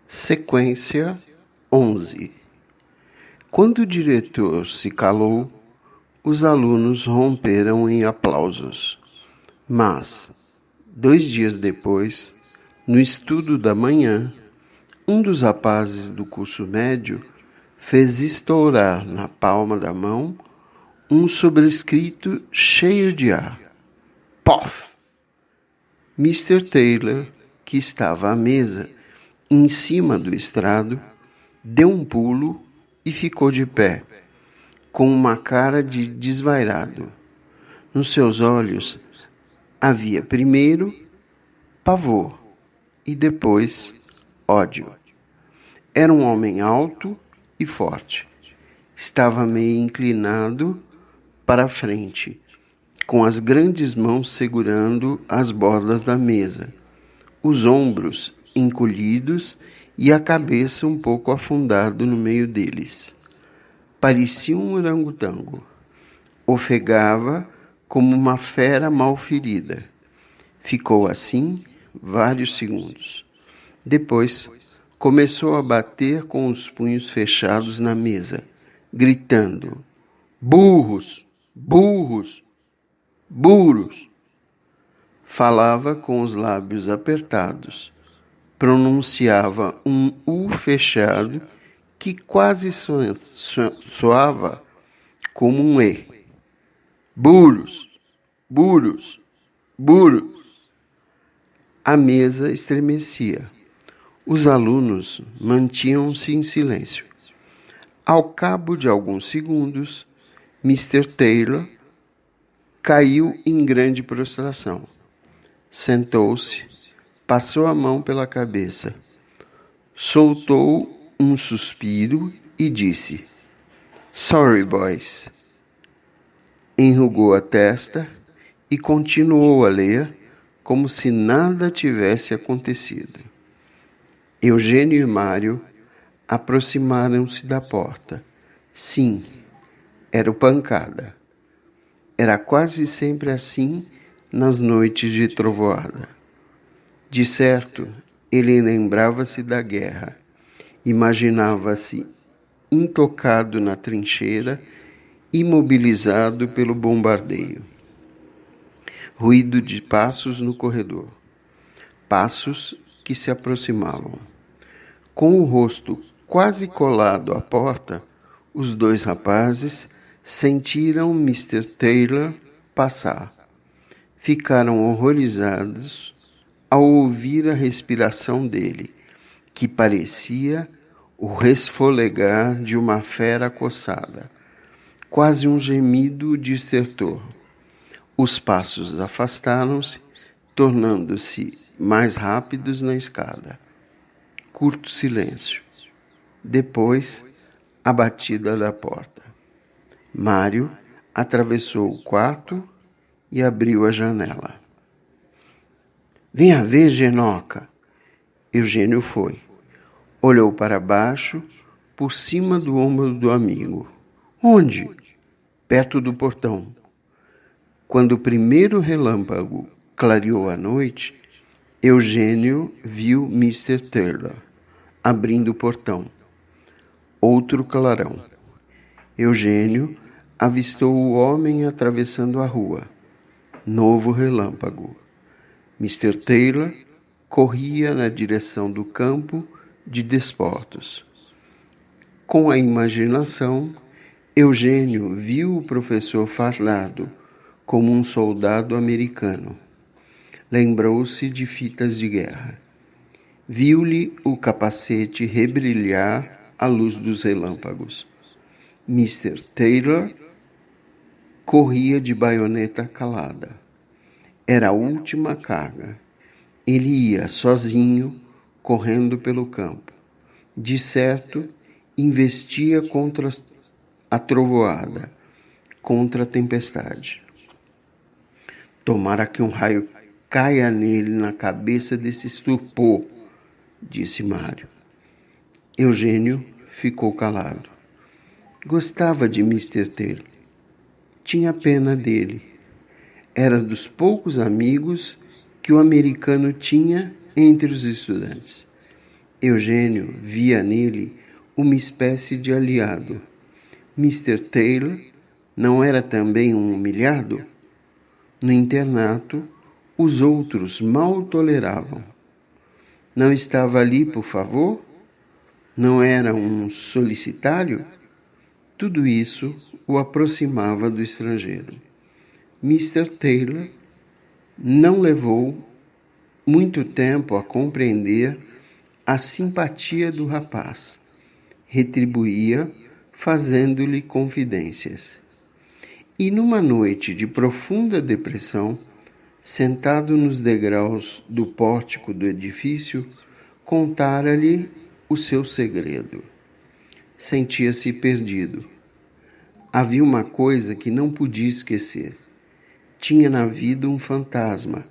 Sequência 11. Quando o diretor se calou, os alunos romperam em aplausos. Mas, 2 dias depois, no estudo da manhã, um dos rapazes do curso médio fez estourar na palma da mão um sobrescrito cheio de ar. Pof! Mr. Taylor, que estava à mesa, em cima do estrado, deu um pulo e ficou de pé, com uma cara de desvairado. Nos seus olhos havia primeiro pavor e depois ódio. Era um homem alto e forte. Estava meio inclinado para a frente, com as grandes mãos segurando as bordas da mesa, os ombros encolhidos e a cabeça um pouco afundada no meio deles. Parecia um orangotango. Ofegava como uma fera mal ferida. Ficou assim vários segundos. Depois, começou a bater com os punhos fechados na mesa, gritando: "Burros! Burros! Burros!" Falava com os lábios apertados. Pronunciava um U fechado que quase soava como um E. Burros! Burros! Burros! A mesa estremecia. Os alunos mantinham-se em silêncio. Ao cabo de alguns segundos, Mr. Taylor caiu em grande prostração. Sentou-se, passou a mão pela cabeça, soltou um suspiro e disse: "Sorry, boys." Enrugou a testa e continuou a ler como se nada tivesse acontecido. Eugênio e Mário aproximaram-se da porta. Sim, era o Pancada. Era quase sempre assim nas noites de trovoada. De certo, ele lembrava-se da guerra, imaginava-se intocado na trincheira, imobilizado pelo bombardeio. Ruído de passos no corredor. Passos que se aproximavam. Com o rosto quase colado à porta, os 2 rapazes sentiram Mr. Taylor passar. Ficaram horrorizados ao ouvir a respiração dele, que parecia o resfolegar de uma fera coçada, quase um gemido de estertor. Os passos afastaram-se, tornando-se mais rápidos na escada. Curto silêncio. Depois, a batida da porta. Mário atravessou o quarto e abriu a janela. "Venha ver, Genoca." Eugênio foi. Olhou para baixo, por cima do ombro do amigo. "Onde?" "Perto do portão." Quando o primeiro relâmpago clareou a noite, Eugênio viu Mr. Taylor abrindo o portão. Outro clarão. Eugênio avistou o homem atravessando a rua. Novo relâmpago. Mr. Taylor corria na direção do campo de desportos. Com a imaginação, Eugênio viu o professor fardado como um soldado americano. Lembrou-se de fitas de guerra. Viu-lhe o capacete rebrilhar à luz dos relâmpagos. Mr. Taylor corria de baioneta calada. Era a última carga. Ele ia sozinho, correndo pelo campo. De certo, investia contra a trovoada, contra a tempestade. "Tomara que um raio caia nele na cabeça desse estupor", disse Mário. Eugênio ficou calado. Gostava de Mr. Taylor. Tinha pena dele. Era dos poucos amigos que o americano tinha entre os estudantes. Eugênio via nele uma espécie de aliado. Mr. Taylor não era também um humilhado? No internato, os outros mal o toleravam. Não estava ali por favor? Não era um solicitário? Tudo isso o aproximava do estrangeiro. Mr. Taylor não levou muito tempo a compreender a simpatia do rapaz. Retribuía, fazendo-lhe confidências. E numa noite de profunda depressão, sentado nos degraus do pórtico do edifício, contara-lhe o seu segredo. Sentia-se perdido. Havia uma coisa que não podia esquecer. Tinha na vida um fantasma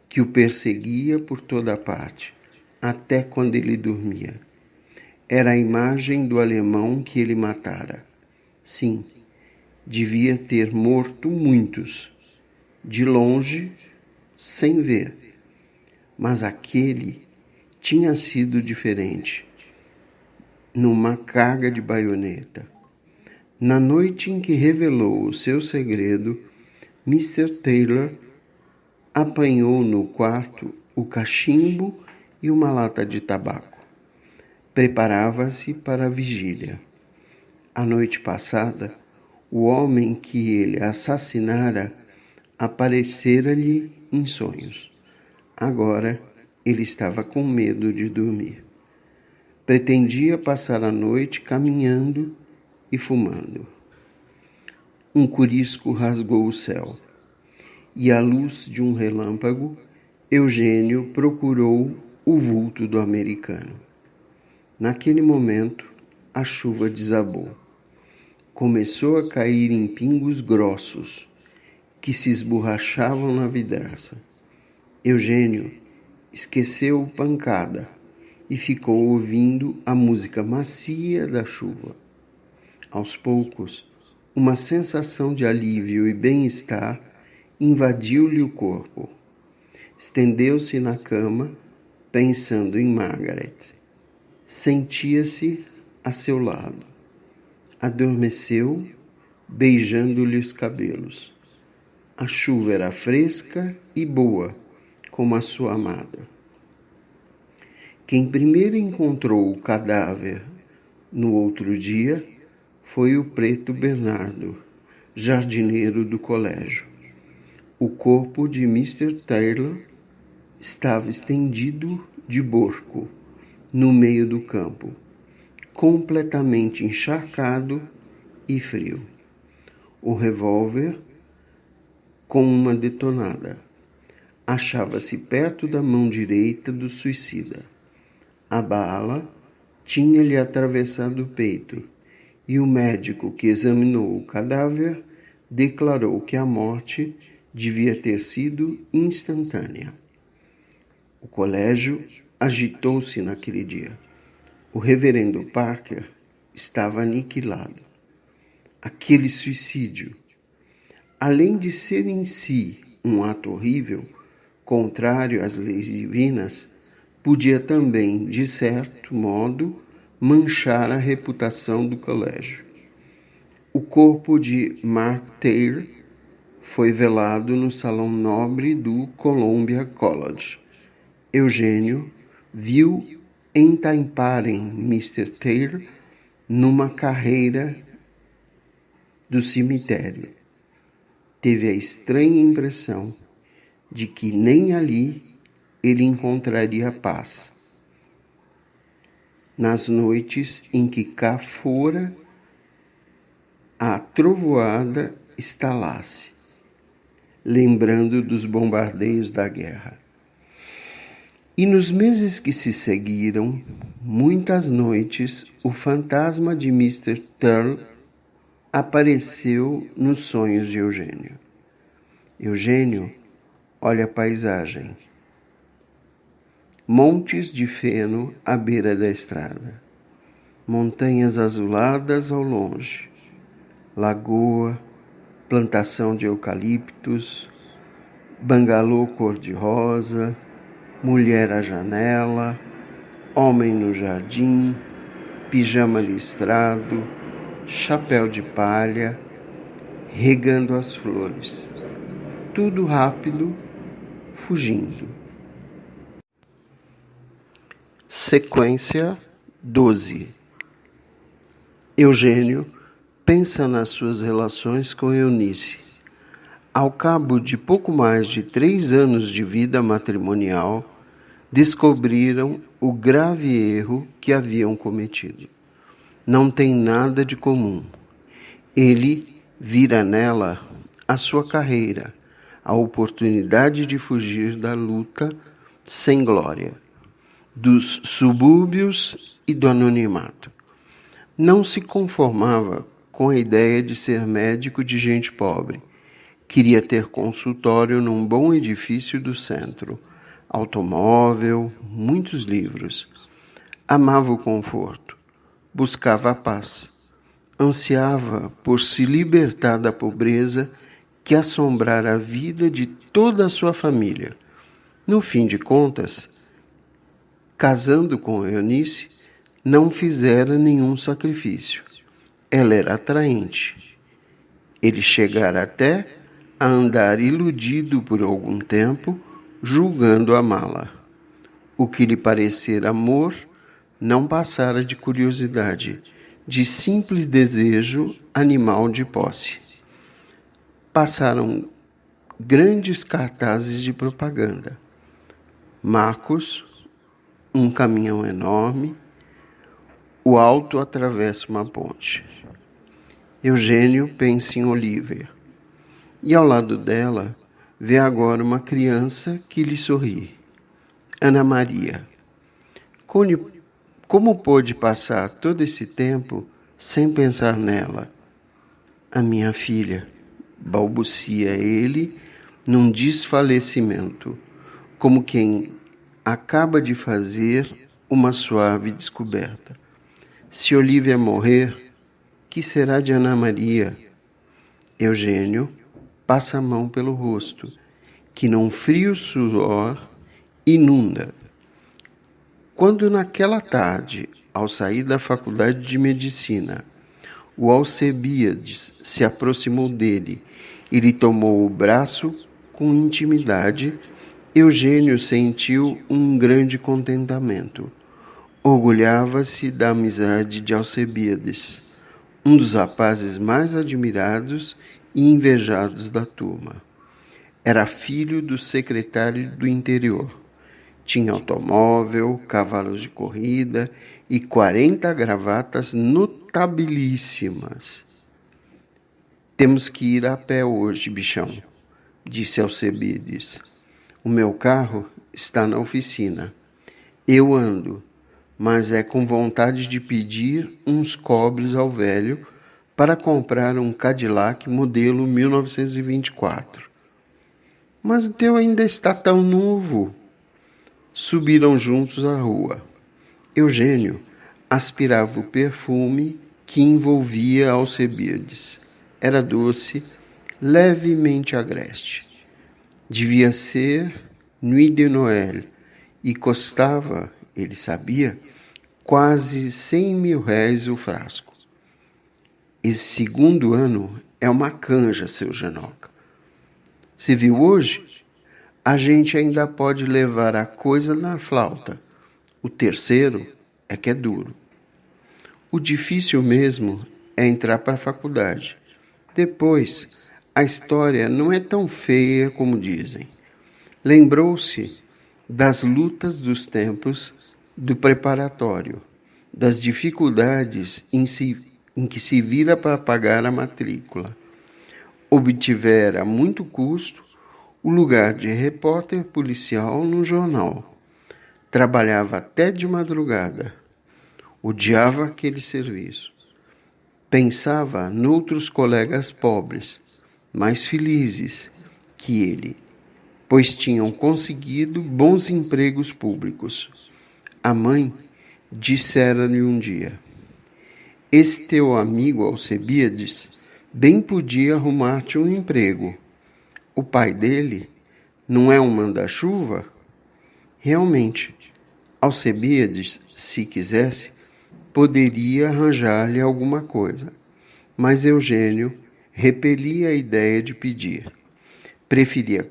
que o perseguia por toda parte, até quando ele dormia. Era a imagem do alemão que ele matara. Sim, devia ter morto muitos, de longe, sem ver. Mas aquele tinha sido diferente, numa carga de baioneta. Na noite em que revelou o seu segredo, Mr. Taylor apanhou no quarto o cachimbo e uma lata de tabaco. Preparava-se para a vigília. A noite passada, o homem que ele assassinara aparecera-lhe em sonhos. Agora, ele estava com medo de dormir. Pretendia passar a noite caminhando e fumando. Um curisco rasgou o céu, e à luz de um relâmpago, Eugênio procurou o vulto do americano. Naquele momento, a chuva desabou. Começou a cair em pingos grossos, que se esborrachavam na vidraça. Eugênio esqueceu pancada e ficou ouvindo a música macia da chuva. Aos poucos, uma sensação de alívio e bem-estar invadiu-lhe o corpo. Estendeu-se na cama, pensando em Margaret. Sentia-se a seu lado. Adormeceu, beijando-lhe os cabelos. A chuva era fresca e boa, como a sua amada. Quem primeiro encontrou o cadáver no outro dia foi o preto Bernardo, jardineiro do colégio. O corpo de Mr. Taylor estava estendido de borco no meio do campo, completamente encharcado e frio. O revólver, com uma detonada, achava-se perto da mão direita do suicida. A bala tinha-lhe atravessado o peito e o médico que examinou o cadáver declarou que a morte devia ter sido instantânea. O colégio agitou-se naquele dia. O reverendo Parker estava aniquilado. Aquele suicídio, além de ser em si um ato horrível, contrário às leis divinas, podia também, de certo modo, manchar a reputação do colégio. O corpo de Mark Taylor foi velado no salão nobre do Columbia College. Eugênio viu entamparem Mr. Taylor numa carreira do cemitério. Teve a estranha impressão de que nem ali ele encontraria paz. Nas noites em que cá fora a trovoada estalasse, lembrando dos bombardeios da guerra. E nos meses que se seguiram, muitas noites, o fantasma de Mr. Taylor apareceu nos sonhos de Eugênio. Eugênio olha a paisagem. Montes de feno à beira da estrada. Montanhas azuladas ao longe. Lagoa, plantação de eucaliptos, bangalô cor-de-rosa, mulher à janela, homem no jardim, pijama listrado, chapéu de palha, regando as flores. Tudo rápido, fugindo. Sequência 12. Eugênio pensa nas suas relações com Eunice. Ao cabo de pouco mais de 3 anos de vida matrimonial, descobriram o grave erro que haviam cometido. Não tem nada de comum. Ele vira nela a sua carreira, a oportunidade de fugir da luta sem glória, dos subúrbios e do anonimato. Não se conformava com a ideia de ser médico de gente pobre. Queria ter consultório num bom edifício do centro, automóvel, muitos livros. Amava o conforto, buscava a paz, ansiava por se libertar da pobreza que assombrara a vida de toda a sua família. No fim de contas, casando com Eunice, não fizera nenhum sacrifício. Ela era atraente. Ele chegara até a andar iludido por algum tempo, julgando amá-la. O que lhe parecer amor não passara de curiosidade, de simples desejo animal de posse. Passaram grandes cartazes de propaganda. Marcos, um caminhão enorme, o alto atravessa uma ponte. Eugênio pensa em Olívia. E ao lado dela, vê agora uma criança que lhe sorri. Ana Maria. Como pôde passar todo esse tempo sem pensar nela? A minha filha, balbucia ele num desfalecimento, como quem acaba de fazer uma suave descoberta. Se Olívia morrer, que será de Ana Maria? Eugênio passa a mão pelo rosto, que num frio suor inunda. Quando naquela tarde, ao sair da faculdade de medicina, o Alcebiades se aproximou dele e lhe tomou o braço com intimidade, Eugênio sentiu um grande contentamento. Orgulhava-se da amizade de Alcebiades, um dos rapazes mais admirados e invejados da turma. Era filho do secretário do interior. Tinha automóvel, cavalos de corrida e 40 gravatas notabilíssimas. Temos que ir a pé hoje, bichão, disse Alcebiades. O meu carro está na oficina. Eu ando, mas é com vontade de pedir uns cobres ao velho para comprar um Cadillac modelo 1924. Mas o teu ainda está tão novo. Subiram juntos a rua. Eugênio aspirava o perfume que envolvia Alcebiades. Era doce, levemente agreste. Devia ser Nuit de Noël e custava, ele sabia, quase 100.000 réis o frasco. Esse segundo ano é uma canja, seu Genoca. Se viu hoje? A gente ainda pode levar a coisa na flauta. O terceiro é que é duro. O difícil mesmo é entrar para a faculdade. Depois, a história não é tão feia como dizem. Lembrou-se das lutas dos tempos do preparatório, das dificuldades em que se vira para pagar a matrícula. Obtivera a muito custo o lugar de repórter policial no jornal. Trabalhava até de madrugada. Odiava aquele serviço. Pensava noutros colegas pobres, mais felizes que ele, pois tinham conseguido bons empregos públicos. A mãe dissera-lhe um dia: esse teu amigo Alcebiades bem podia arrumar-te um emprego. O pai dele não é um manda-chuva? Realmente, Alcebiades, se quisesse, poderia arranjar-lhe alguma coisa, mas Eugênio repelia a ideia de pedir. Preferia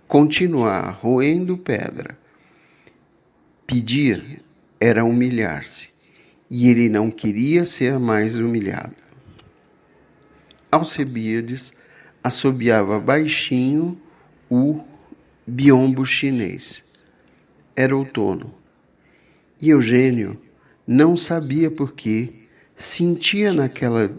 continuar roendo pedra. Pedir era humilhar-se, e ele não queria ser mais humilhado. Alcebiades assobiava baixinho o biombo chinês. Era outono, e Eugênio não sabia por que sentia naquela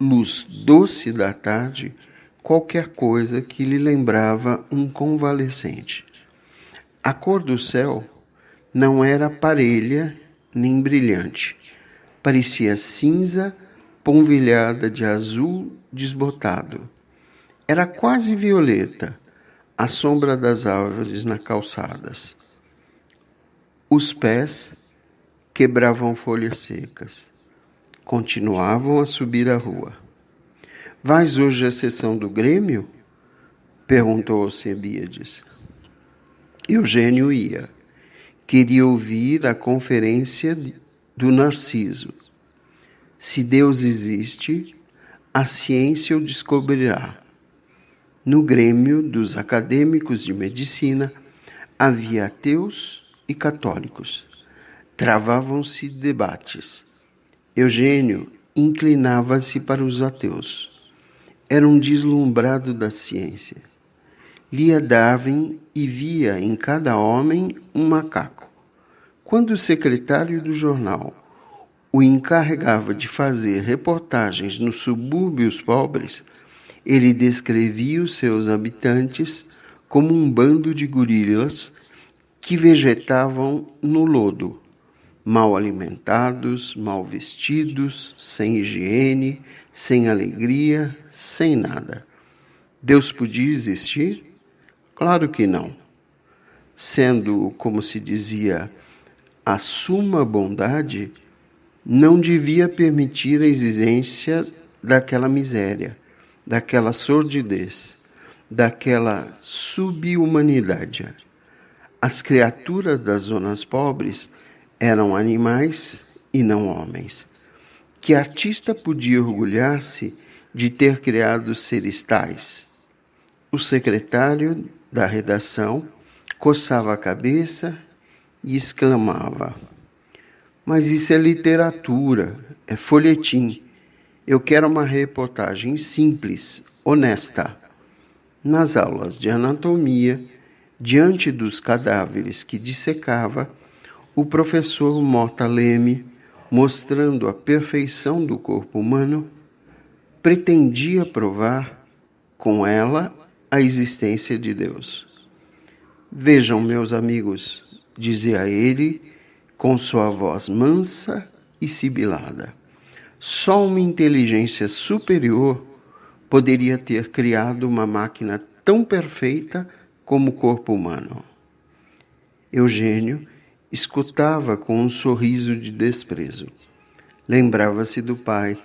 luz doce da tarde qualquer coisa que lhe lembrava um convalescente. A cor do céu não era parelha nem brilhante. Parecia cinza polvilhada de azul desbotado. Era quase violeta, à sombra das árvores nas calçadas. Os pés quebravam folhas secas. Continuavam a subir a rua. Vais hoje à sessão do Grêmio? Perguntou Alcebiades. Eugênio ia. Queria ouvir a conferência do Narciso. Se Deus existe, a ciência o descobrirá. No Grêmio dos acadêmicos de medicina havia ateus e católicos. Travavam-se debates. Eugênio inclinava-se para os ateus. Era um deslumbrado da ciência. Lia Darwin e via em cada homem um macaco. Quando o secretário do jornal o encarregava de fazer reportagens nos subúrbios pobres, ele descrevia os seus habitantes como um bando de gorilas que vegetavam no lodo, mal alimentados, mal vestidos, sem higiene, sem alegria, sem nada. Deus podia existir? Claro que não. Sendo, como se dizia, a suma bondade, não devia permitir a existência daquela miséria, daquela sordidez, daquela subhumanidade. As criaturas das zonas pobres eram animais e não homens. Que artista podia orgulhar-se de ter criado seres tais? O secretário da redação coçava a cabeça e exclamava: mas isso é literatura, é folhetim. Eu quero uma reportagem simples, honesta. Nas aulas de anatomia, diante dos cadáveres que dissecava, o professor Mota Leme, mostrando a perfeição do corpo humano, pretendia provar com ela a existência de Deus. Vejam, meus amigos, dizia ele com sua voz mansa e sibilada, só uma inteligência superior poderia ter criado uma máquina tão perfeita como o corpo humano. Eugênio escutava com um sorriso de desprezo. Lembrava-se do pai,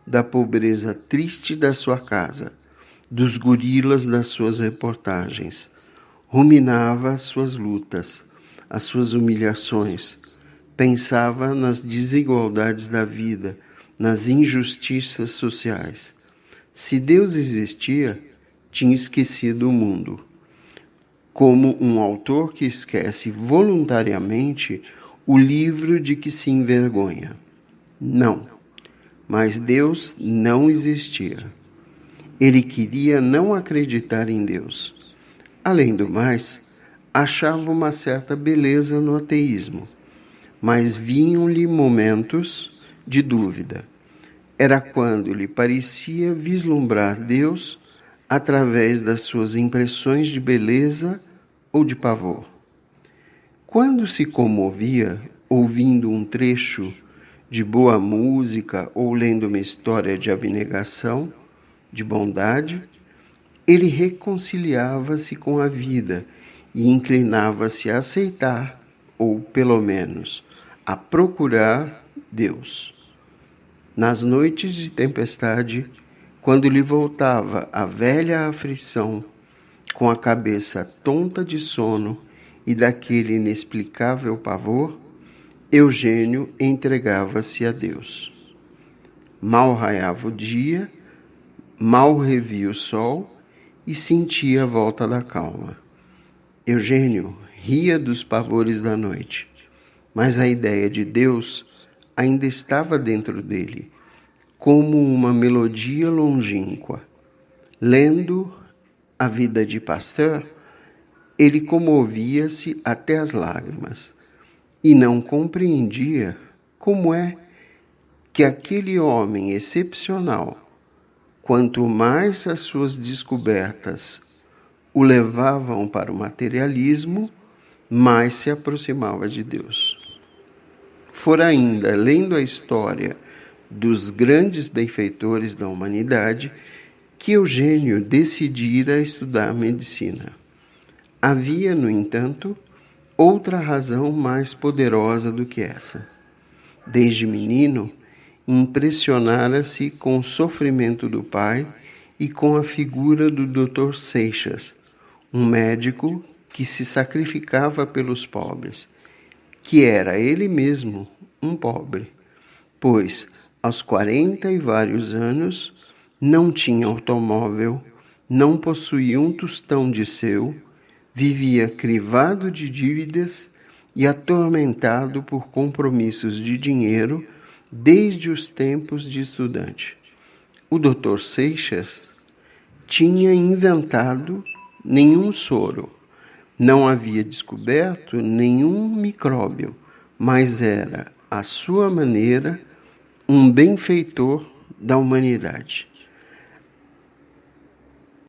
da pobreza triste da sua casa, dos gorilas das suas reportagens. Ruminava as suas lutas, as suas humilhações. Pensava nas desigualdades da vida, nas injustiças sociais. Se Deus existia, tinha esquecido o mundo. Como um autor que esquece voluntariamente o livro de que se envergonha. Não, mas Deus não existia. Ele queria não acreditar em Deus. Além do mais, achava uma certa beleza no ateísmo, mas vinham-lhe momentos de dúvida. Era quando lhe parecia vislumbrar Deus através das suas impressões de beleza ou de pavor. Quando se comovia ouvindo um trecho de boa música ou lendo uma história de abnegação, de bondade, ele reconciliava-se com a vida e inclinava-se a aceitar, ou pelo menos a procurar Deus. Nas noites de tempestade, quando lhe voltava a velha aflição, com a cabeça tonta de sono e daquele inexplicável pavor, Eugênio entregava-se a Deus. Mal raiava o dia, mal revia o sol e sentia a volta da calma. Eugênio ria dos pavores da noite, mas a ideia de Deus ainda estava dentro dele, como uma melodia longínqua. Lendo A Vida de Pasteur, ele comovia-se até as lágrimas e não compreendia como é que aquele homem excepcional, quanto mais as suas descobertas o levavam para o materialismo, mais se aproximava de Deus. Fora ainda, lendo a história dos grandes benfeitores da humanidade, que Eugênio decidira estudar medicina. Havia, no entanto, outra razão mais poderosa do que essa. Desde menino, impressionara-se com o sofrimento do pai e com a figura do Dr. Seixas, um médico que se sacrificava pelos pobres, que era ele mesmo um pobre, pois, aos 40 e vários anos, não tinha automóvel, não possuía um tostão de seu, vivia crivado de dívidas e atormentado por compromissos de dinheiro desde os tempos de estudante. O Dr. Seixas tinha inventado nenhum soro, não havia descoberto nenhum micróbio, mas era, à sua maneira, um benfeitor da humanidade.